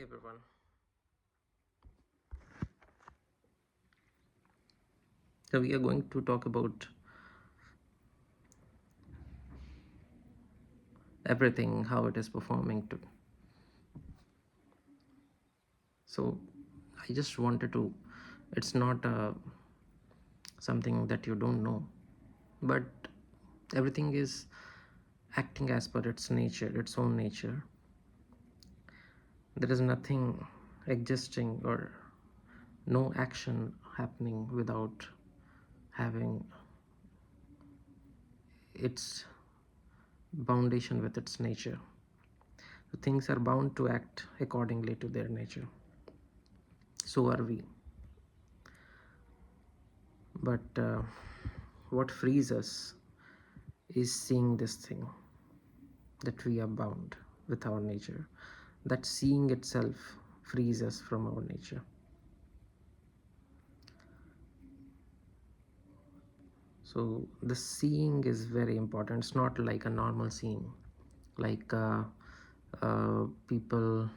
everyone. So we are going to talk about everything, how it is performing to. So I just wanted to, it's not something that you don't know, but everything is acting as per its nature, its own nature. There is nothing existing or no action happening without having its foundation with its nature. So things are bound to act accordingly to their nature. So are we. But what frees us is seeing this thing, that we are bound with our nature. That seeing itself frees us from our nature. So the seeing is very important. It's not like a normal seeing, like people,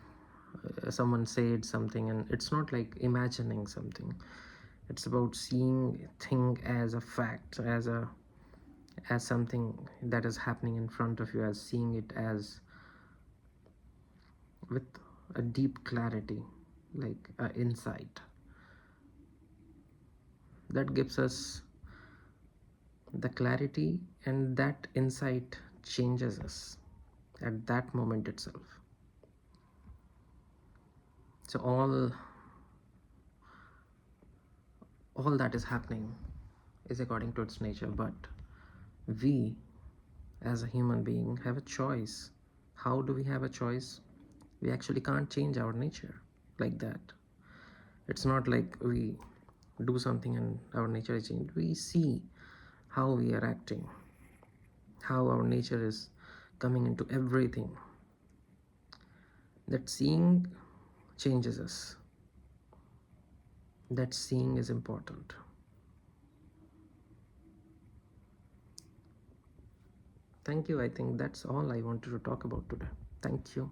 someone said something, and it's not like imagining something. It's about seeing thing as a fact, as something that is happening in front of you, as seeing it as with a deep clarity, like insight that gives us the clarity, and that insight changes us at that moment itself. So all that is happening is according to its nature, but we as a human being have a choice. How do we have a choice? We actually can't change our nature like that. It's not like we do something and our nature is changed. We see how we are acting, how our nature is coming into everything. That seeing changes us. That seeing is important. Thank you. I think that's all I wanted to talk about today. Thank you.